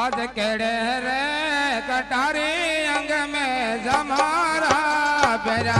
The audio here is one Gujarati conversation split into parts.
आज केड़े रे कटारी अंग में जमारा पेरा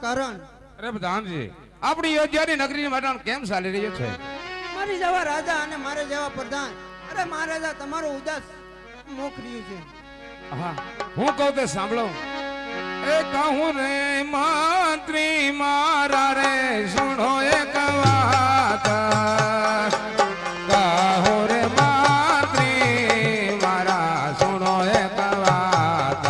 કારણ અરે પ્રધાનજી આપણી યોજ્યાની નગરીની માટે કેમ ચાલી રહ્યો છે? મારી જેવા રાજા અને મારે જેવા પ્રધાન, અરે મહારાજા તમારો ઉદાસ મુખ રહ્યું છે. હા હું કહું તે સાંભળો. એ કહું રે મંત્રી મારા રે સુણો એક વાત. કહો રે મંત્રી મારા સુણો એક વાત.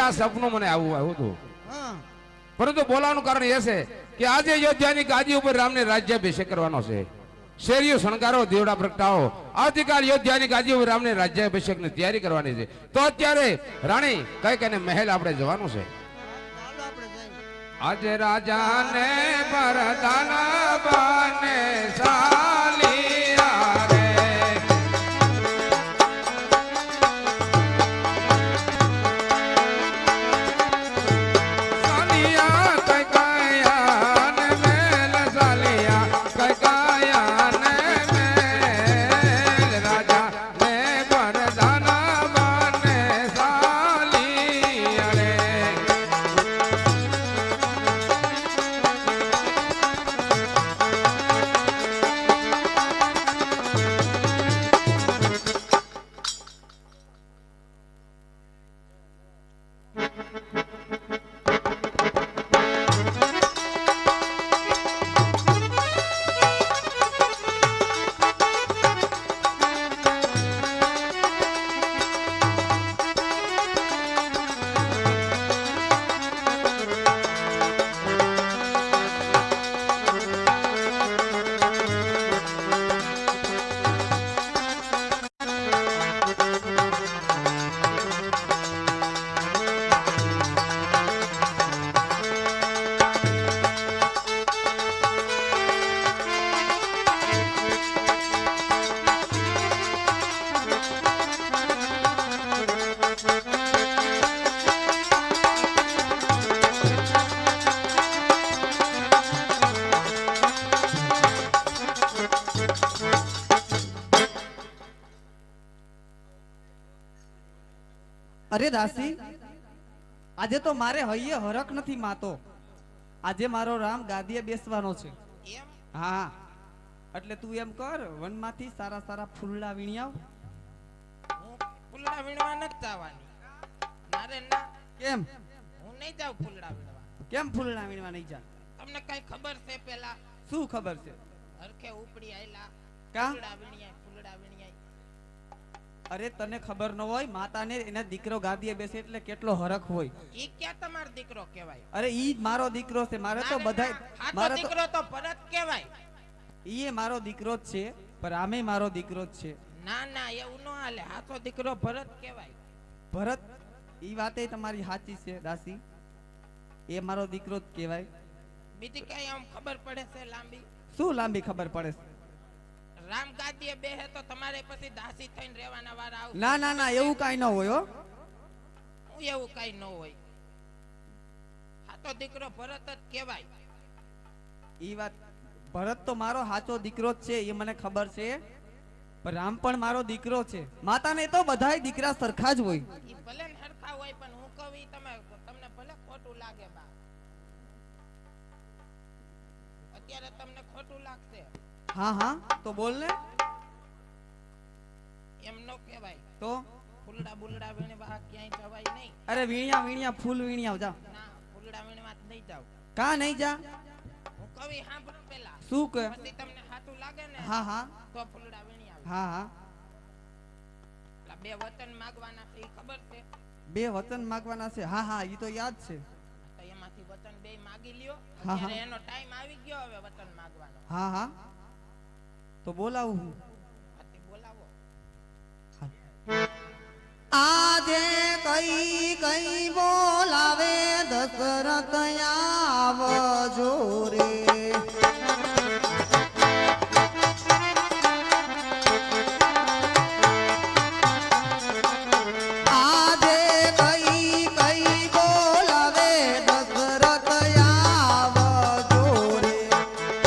આ સપનું મને આવ્યું હતું. હા પરંતુ બોલાવાનું કારણ એ છે કે આજે અયોધ્યાની ગાદી ઉપર રામને રાજ્યાભિષેક કરવાનો છે. શેરીઓ શણગારો, દીવડા પ્રગટાવો. આવતીકાલ અયોધ્યાની ગાદી ઉપર રામને રાજ્યાભિષેકની તૈયારી કરવાની છે. તો અત્યારે રાણી કઈક એને મહેલ આપણે જવાનું છે. ચાલો આપણે જઈએ. આજે રાજાને પરદાન બાને સાલિયા રે. સાલિયા કઈ કાયા ને મેલ, સાલિયા કઈ કાયા ને મેલ. રાજાને પરદાન બાને સાલિયા રે. અરે દાસી, આજે તો મારે હૈયે હરખ નથી માતો. આજે મારો રામ ગાદીએ બેસવાનો છે. એમ હા, એટલે તું એમ કર, વનમાંથી સારા સારા ફૂલડા વીણી આવ. હું ફૂલડા વીણવા નથી જવાની. મારે ના, કેમ હું નહીં જાઉં ફૂલડા વીણવા. કેમ ફૂલડા વીણવા નહીં જા? તમને કઈ ખબર છે? પેલા શું ખબર છે? હરખે ઉપડી આયલા કા? ફૂલડા વીણ્યા, ફૂલડા વીણ્યા. અરે તને ખબર ન હોય, માતાને એના દીકરો ગાદીએ બેસે એટલે કેટલો હરખ હોય. ઈ ક્યાં તમારો દીકરો કહેવાય? અરે ઈ જ મારો દીકરો છે. મારે તો બધાય હાથો મારો તો દીકરો તો ભરત કહેવાય. ઈ એ મારો દીકરો જ છે, પણ આમે મારો દીકરો જ છે. ના ના, એવું ન હાલે. હાથો દીકરો ભરત કહેવાય. ભરત, ઈ વાતે તમારી સાચી છે દાસી, એ મારો દીકરો જ કહેવાય. બીજી કઈ આમ ખબર પડે છે લાંબી? શું લાંબી ખબર પડે છે? રામ ગાદીએ બેહે તો તમારે પછી દાસી થઈને રહેવાના વારા આવશે. ના ના ના, એવું કાઈ ન હોય હો. હું એવું કઈ ન હોય. હાથો દીકરો ભરત જ કહેવાય. ઈ વાત, ભરત તો મારો સાચો દીકરો જ છે, એ મને ખબર છે, પણ રામ પણ મારો દીકરો છે. માતાને તો બધાય દીકરા સરખા જ હોય. ઈ ભલે ને હરખા હોય, પણ હું કહું ઈ તમને ભલે ખોટું લાગે બા. અત્યારે તમને ખોટું લાગશે. હા હા, તો બોલ ને. એમ નો કહેવાય. તો ફૂલડા બુલડા વીણવા ક્યાંય જવાય નહીં. અરે વીણ્યા વીણ્યા ફૂલ વીણ્યા જા. ના, ફૂલડા વીણવા જ નહીં જાવ. કા નહીં જા? હું કવિ સાંભળો પેલા, શું કે? પછી તમને સાચું લાગે ને હા હા તો ફૂલડા વીણી આવે. હા હા. પેલા બે વતન માંગવાના છે, ઈ ખબર છે? બે વતન માંગવાના છે. હા હા, ઈ તો યાદ છે. તો એમાંથી વતન બે માગી લ્યો. હા, હા. અત્યારે એનો ટાઈમ આવી ગયો હવે વતન માંગવાનો. હા હા, તો બોલાવું હું. આથી બોલાવો. આજે કઈ કઈ બોલાવે દશરથ આવજો રે. આજે કઈ કઈ બોલાવે દશરથ આવજો રે.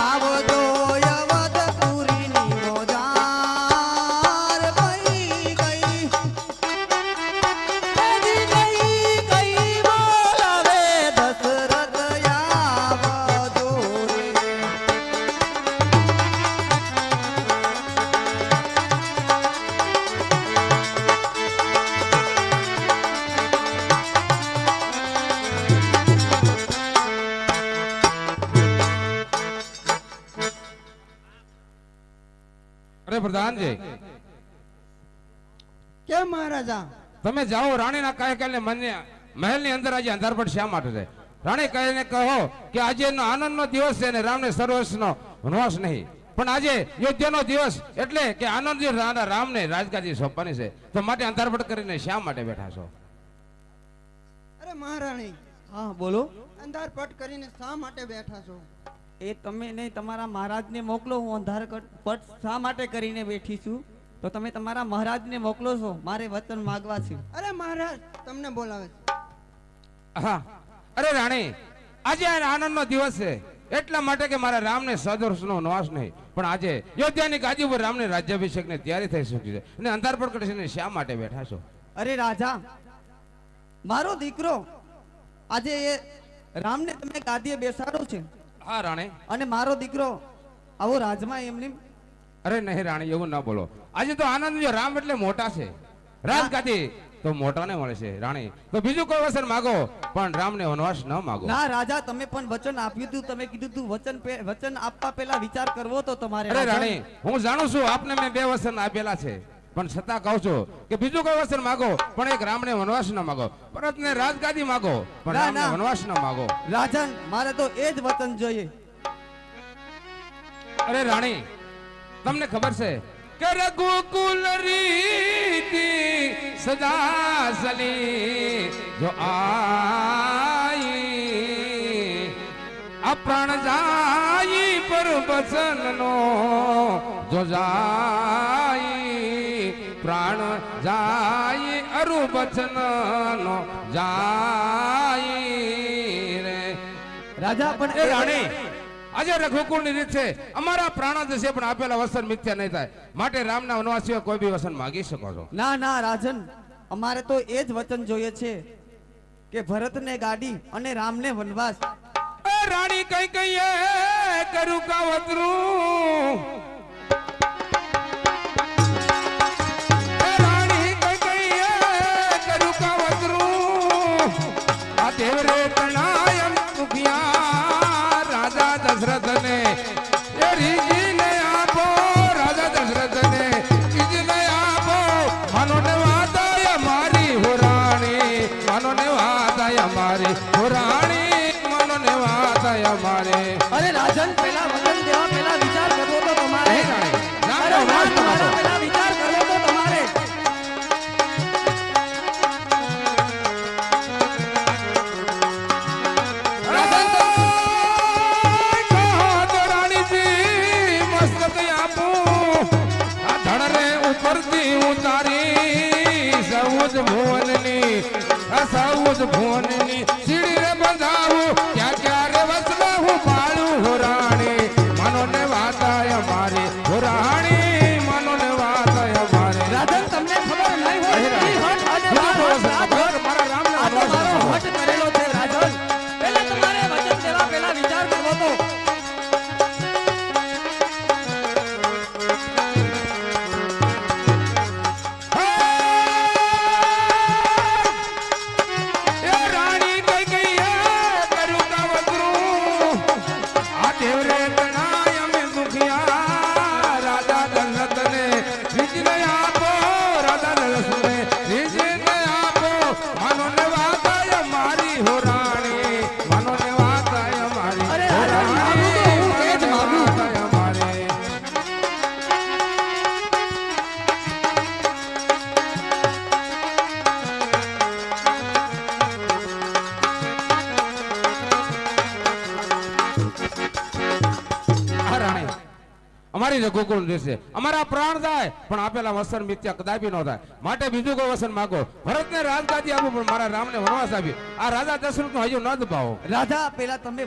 આવજો યવતપુરીની મોજાર. કઈ કઈ કઈ બોલાવે દશરથ આવજો રે. અરે પ્રધાનજી, કેમ મહારાજા? તમે જાઓ રાણીના કાયકાલને મને મહેલની અંદર આજે અંધારપટ શા માટે છે? રાણી કહીને કહો કે આજે એનો આનંદનો દિવસ છે અને રામને સર્વસ્વનો વનવાસ નહીં, પણ આજે યોદ્ધાનો દિવસ એટલે કે આનંદ રામને રાજગાદી સોંપવાની છે, તો માટે અંધારપટ કરીને શા માટે બેઠા છો? અરે મહારાણી, હા બોલો. અંધારપટ કરીને શા માટે બેઠા છો? એ તમે નહીં, તમારા મહારાજને મોકલો. હું અંધાર પટ શા માટે કરીને બેઠી છું તો તમે તમારા મહારાજને મોકલો છો. મારે વચન માંગવા છે. અરે મહારાજ તમને બોલાવે છે. હા, અરે રાણી, આજે આ આનંદનો દિવસ છે એટલા માટે કે મારા રામને સદવર્ષનો વનવાસ નહીં, પણ આજે યોદ્ધાની ગાદી ઉપર રામને રાજ્યાભિષેકની તૈયારી થઈ ચૂકી છે અને અંધારપટ કરીને શા માટે બેઠા છો? અરે રાજા, મારો દીકરો આજે એ રામને તમે ગાદીએ બેસાડો છે હા રાણી. અને મારો દીકરો આવો રાજમાં એમની. અરે નહીં રાણી, એવું ના બોલો. આજે તો આનંદ જો રામ એટલે મોટા છે, રાજગાદી તો મોટાને મળે છે રાણી. તો બીજું કોઈ વચન માગો, પણ રામને વનવાસ ન માગો. ના રાજા, તમે પણ વચન આપ્યું હતું. તમે કીધું તું વચન આપવા પહેલા વિચાર કરવો તો તમારે. અરે રાજા. રાણી, હું જાણું છું આપને મેં 2 વચન આપેલા છે, પણ છતાં કહું છું કે બીજું કોઈ વચન માગો, પણ એક રામને વનવાસ ન માગો, ભરતને રાજગાદી માગો, પણ ના, રામને ના. વનવાસ ન માગો. રાજન, મારે તો એ જ વચન જોઈએ. અરે રાણી, તમને ખબર છે કે રઘુકુલ રીતિ સદા સલી જો આઈ આ પ્રાણ જાય પર વચન નો જો જાય પ્રાણ જાય અરુ વચન નો જાય રે. રાજા પણ એ રાણી, આજે રઘુકુળ ની રીત છે અમારા પ્રાણ જશે પણ આપેલા વસન મિથ્યા નહીં થાય, માટે રામના વનવાસ સિવાય કોઈ બી વસન માગી શકો છો. ના ના રાજન, અમારે તો એ જ વચન જોઈએ છે કે ભરતને ગાડી અને રામને વનવાસ. એ રાણી કઈ કઈ કરું કાવતરું, એ રાણી કઈ કઈ કરું કાવતરું, આ દેવરે તણાયમ દુખિયા રાજા દશરથને એ રીજીને આપો, રાજા દશરથને રીજીને આપો, માનોને વાદાય મારી હો રાણી, માનોને વાદાય મારી હો રાણી, માનોને વાદાય મારી. અરે રાજન, પહેલા વચન દેવા પહેલા વિચાર કરવો તો તમારે. નહીં રાણી, અરે રામનો વનવાસ ન મારા માગો. પહેલા વિચાર કરવો તો તમારે. ભુવનની સીડી રે બંધાવું ક્યાં ક્યાં રે વસલા હું પાળું હો રાણી, માનો ને વાતાય મારી હો રાણી, માનો ને વાતાય મારી. રાજન, તમને ખબર નહીં હોય અરે ઈ હઠ અને બીજું કોઈ મારો વચન માગો, મારા રામને આ તો વનવાસ મારો માગો. હઠ કરેલો છે રાજન. પહેલા તમારે વચન દેવા પહેલા વિચાર કરવો તો. એ રાણી કઈ કઈ કરું કાવતરું, આ દેવરે તણાય અમે દુખિયા રાજા દશરથને રીજને આપો, રાજા દશરથને રીજને આપો, માનો ને વાતાય મારી હો રાણી, માનો ને વાતાય મારી અરે હો રાજા, માગું તો હું એ જ માગું. વાતાય મારી. આ રાણી, અમારી રઘુકુળ દેશે અમારા પ્રાણ જાય પણ આપેલા વસન મિથ્યા કદાપી ન થાય, માટે બીજું કોઈ વસન માગો. ભરતને રાજગાદી આપો પણ મારા રામને વનવાસ આપી. આ રાજા દશરથનો હજુ ન દબાવો. રાજા, પહેલા તમે